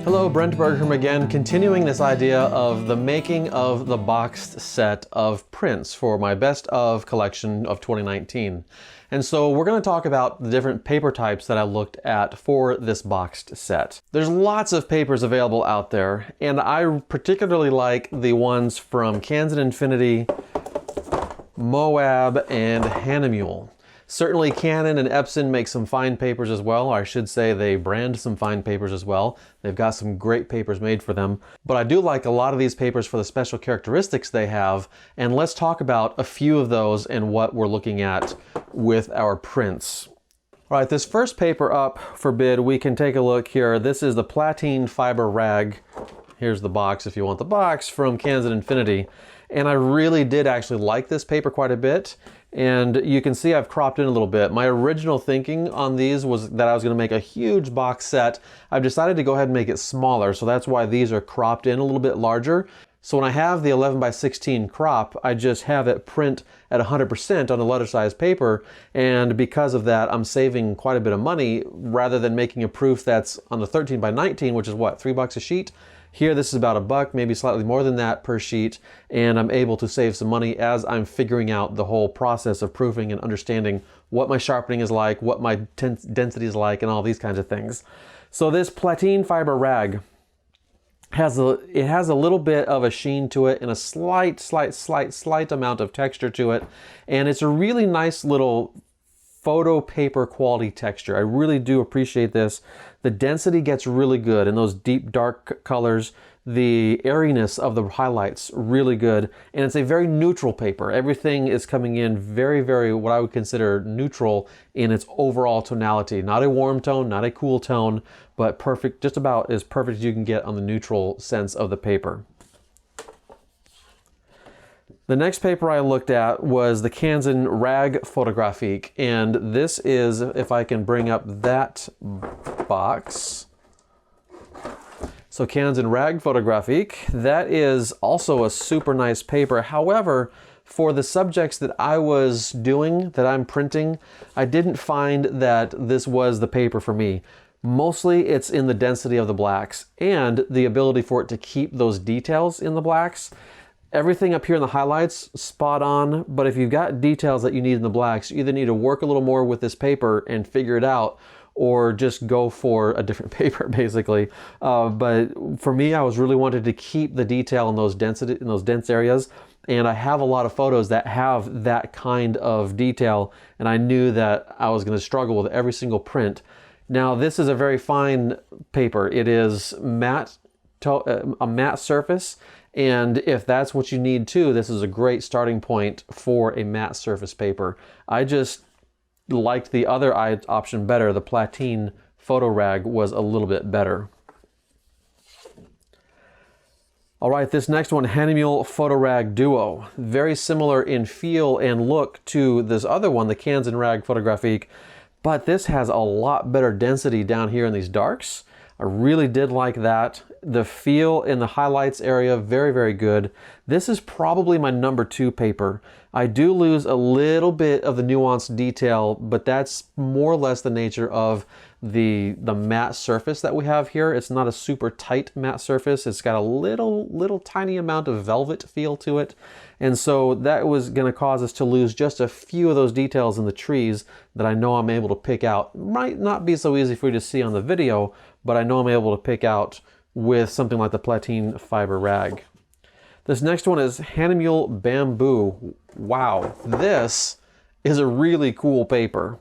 Hello, Brent Bergholm again, continuing this idea of the making of the boxed set of prints for my best of collection of 2019. And so we're going to talk about the different paper types that I looked at for this boxed set. There's lots of papers available out there, and I particularly like the ones from Canson-Infinity, Moab, and Hahnemühle. Certainly Canon and Epson make some fine papers as well, or I should say they brand some fine papers as well. They've got some great papers made for them. But I do like a lot of these papers for the special characteristics they have, and let's talk about a few of those and what we're looking at with our prints. All right, this first paper up for bid, we can take a look here. This is the Platine Fiber Rag. Here's the box if you want the box, from Canson-Infinity. And I really did actually like this paper quite a bit. And you can see I've cropped in a little bit. My original thinking on these was that I was going to make a huge box set. I've decided to go ahead and make it smaller, so that's why these are cropped in a little bit larger. So when I have the 11x16 crop, I just have it print at 100% on a letter size paper, and because of that, I'm saving quite a bit of money rather than making a proof that's on the 13x19, which is what, $3 a sheet? Here, this is about $1, maybe slightly more than that per sheet, and I'm able to save some money as I'm figuring out the whole process of proofing and understanding what my sharpening is like, what my density is like, and all these kinds of things. So this Platine Fiber Rag has a little bit of a sheen to it and a slight amount of texture to it, and it's a really nice little photo paper quality texture. I really do appreciate this. The density gets really good in those deep dark colors. The airiness of the highlights really good, and it's a very neutral paper. Everything is coming in very what I would consider neutral in its overall tonality. Not a warm tone, not a cool tone, but perfect, just about as perfect as you can get on the neutral sense of the paper. The next paper I looked at was the Canson Rag Photographique, and this is, if I can bring up that box. So Canson Rag Photographique, that is also a super nice paper. However, for the subjects that I was doing, that I'm printing, I didn't find that this was the paper for me. Mostly it's in the density of the blacks and the ability for it to keep those details in the blacks. Everything up here in the highlights, spot on, but if you've got details that you need in the blacks, you either need to work a little more with this paper and figure it out, or just go for a different paper, basically. But for me, I was really wanted to keep the detail in those dense areas, and I have a lot of photos that have that kind of detail, and I knew that I was going to struggle with every single print. Now, this is a very fine paper. It is matte, a matte surface. And if that's what you need too, this is a great starting point for a matte surface paper. I just liked the other option better. The Platine Photo Rag was a little bit better. All right, this next one, Hahnemühle Photo Rag Duo. Very similar in feel and look to this other one, the Canson Rag Photographique, but this has a lot better density down here in these darks. I really did like that. The feel in the highlights area, very good. This is probably my #2 paper. I do lose a little bit of the nuanced detail, but that's more or less the nature of the matte surface that we have here. It's not a super tight matte surface. It's got a little tiny amount of velvet feel to it. And so that was gonna cause us to lose just a few of those details in the trees that I know I'm able to pick out. Might not be so easy for you to see on the video, but I know I'm able to pick out with something like the Platine Fiber Rag. This next one is Hahnemühle Bamboo. Wow, this is a really cool paper.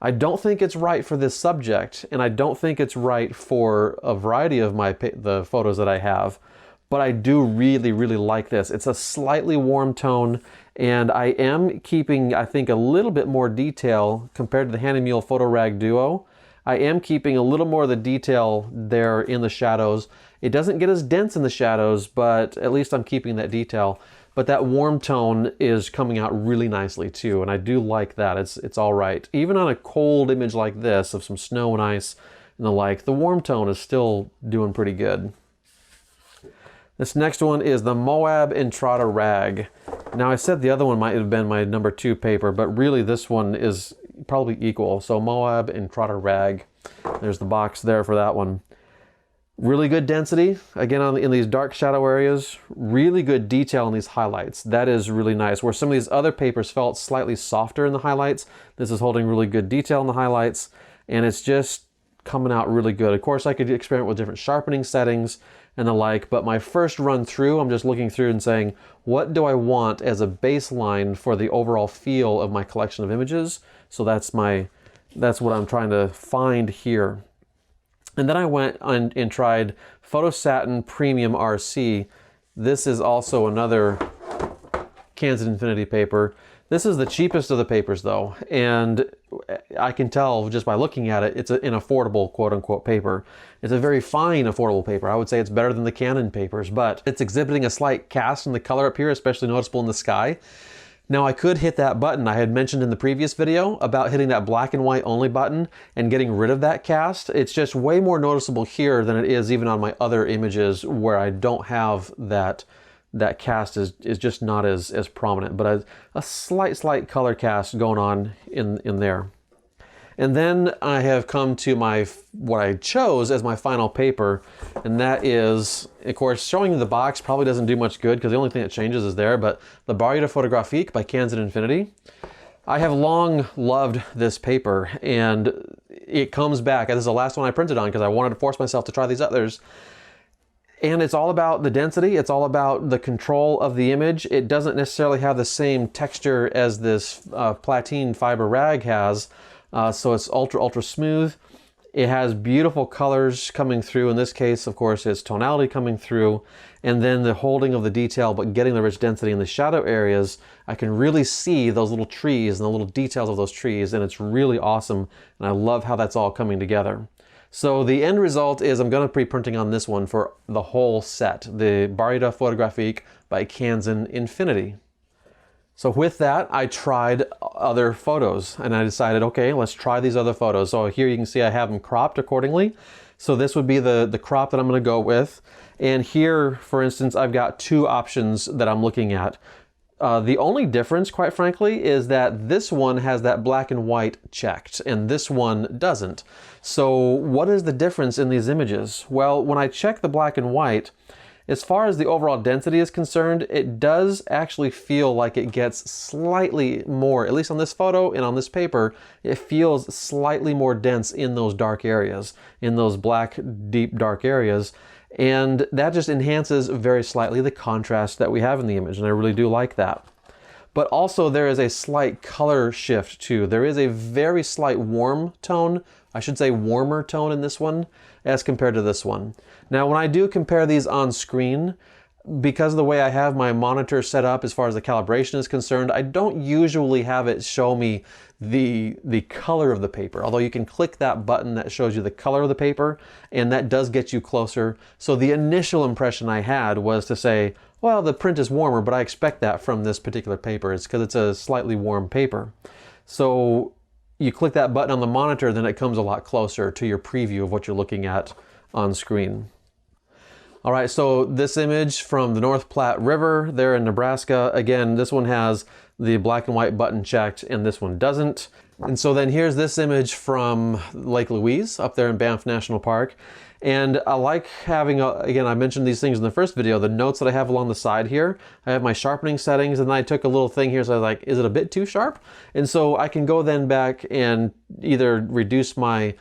I don't think it's right for this subject, and I don't think it's right for a variety of the photos that I have, but I do really like this. It's a slightly warm tone, and I am keeping, I think, a little bit more detail compared to the Hahnemühle Photo Rag Duo. I am keeping a little more of the detail there in the shadows. It doesn't get as dense in the shadows, but at least I'm keeping that detail. But that warm tone is coming out really nicely too, and I do like that. It's all right. Even on a cold image like this of some snow and ice and the like, the warm tone is still doing pretty good. This next one is the Moab Entrada Rag. Now I said the other one might have been my #2 paper, but really this one is probably equal. So Moab Entrada Rag. There's the box there for that one. Really good density, again, in these dark shadow areas. Really good detail in these highlights. That is really nice. Where some of these other papers felt slightly softer in the highlights, this is holding really good detail in the highlights, and it's just coming out really good. Of course, I could experiment with different sharpening settings and the like, but my first run through, I'm just looking through and saying, what do I want as a baseline for the overall feel of my collection of images? So that's what I'm trying to find here. And then I went and tried Photo Satin Premium RC. This is also another Canson-Infinity paper. This is the cheapest of the papers though, and I can tell just by looking at it, it's an affordable quote-unquote paper. It's a very fine affordable paper. I would say it's better than the Canon papers, but it's exhibiting a slight cast in the color up here, especially noticeable in the sky. Now I could hit that button I had mentioned in the previous video about hitting that black and white only button and getting rid of that cast. It's just way more noticeable here than it is even on my other images where I don't have that cast is just not as prominent, but a slight color cast going on in there. And then I have come to what I chose as my final paper, and that is, of course, showing you the box probably doesn't do much good because the only thing that changes is there, but the Barrière photographique by Canson-Infinity. I have long loved this paper, and it comes back. This is the last one I printed on because I wanted to force myself to try these others. And it's all about the density. It's all about the control of the image. It doesn't necessarily have the same texture as this platine fiber rag has. So it's ultra smooth. It has beautiful colors coming through. In this case, of course, it's tonality coming through, and then the holding of the detail, but getting the rich density in the shadow areas. I can really see those little trees and the little details of those trees, and it's really awesome. And I love how that's all coming together. So the end result is I'm going to be printing on this one for the whole set, the Barrière photographique by Canson-Infinity. So with that, I tried other photos and I decided, okay, let's try these other photos. So here you can see I have them cropped accordingly. So this would be the crop that I'm going to go with. And here, for instance, I've got two options that I'm looking at. The only difference, quite frankly, is that this one has that black and white checked and this one doesn't. So what is the difference in these images? Well, when I check the black and white, as far as the overall density is concerned, it does actually feel like it gets slightly more, at least on this photo and on this paper, it feels slightly more dense in those dark areas, in those black, deep, dark areas. And that just enhances very slightly the contrast that we have in the image, and I really do like that. But also there is a slight color shift too. There is a very slight warm tone, I should say warmer tone in this one as compared to this one. Now when I do compare these on screen, because of the way I have my monitor set up as far as the calibration is concerned, I don't usually have it show me the color of the paper, although you can click that button that shows you the color of the paper, and that does get you closer. So the initial impression I had was to say, well, the print is warmer, but I expect that from this particular paper. It's because it's a slightly warm paper. So you click that button on the monitor, then it comes a lot closer to your preview of what you're looking at on screen. All right, so this image from the North Platte River there in Nebraska, again, this one has the black and white button checked and this one doesn't. And so then here's this image from Lake Louise up there in Banff National Park. And I like having, again, I mentioned these things in the first video, the notes that I have along the side here. I have my sharpening settings, and then I took a little thing here, so I was like, is it a bit too sharp? And so I can go then back and either reduce my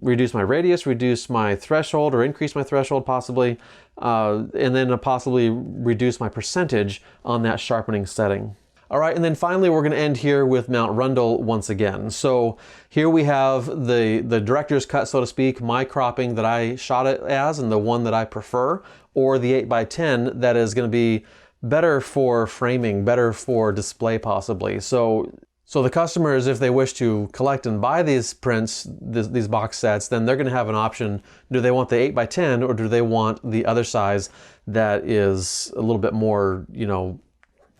radius, reduce my threshold, or increase my threshold possibly, and then possibly reduce my percentage on that sharpening setting. All right, and then finally we're going to end here with Mount Rundle once again. So here we have the director's cut, so to speak, my cropping that I shot it as and the one that I prefer, or the 8x10 that is going to be better for framing, better for display possibly. So the customers, if they wish to collect and buy these prints, these box sets, then they're going to have an option. Do they want the 8x10 or do they want the other size that is a little bit more, you know,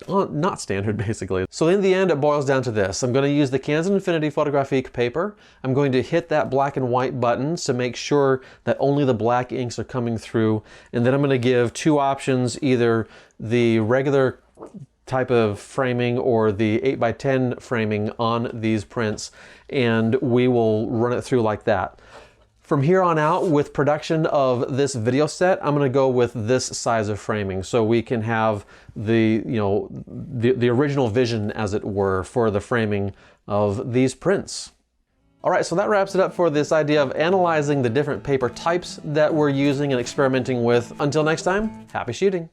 not standard basically. So in the end, it boils down to this. I'm going to use the Canson-Infinity photographique paper. I'm going to hit that black and white button to make sure that only the black inks are coming through. And then I'm going to give two options, either the regular type of framing or the 8x10 framing on these prints, and we will run it through like that. From here on out, with production of this video set, I'm going to go with this size of framing so we can have the, the original vision, as it were, for the framing of these prints. All right, so that wraps it up for this idea of analyzing the different paper types that we're using and experimenting with. Until next time, happy shooting.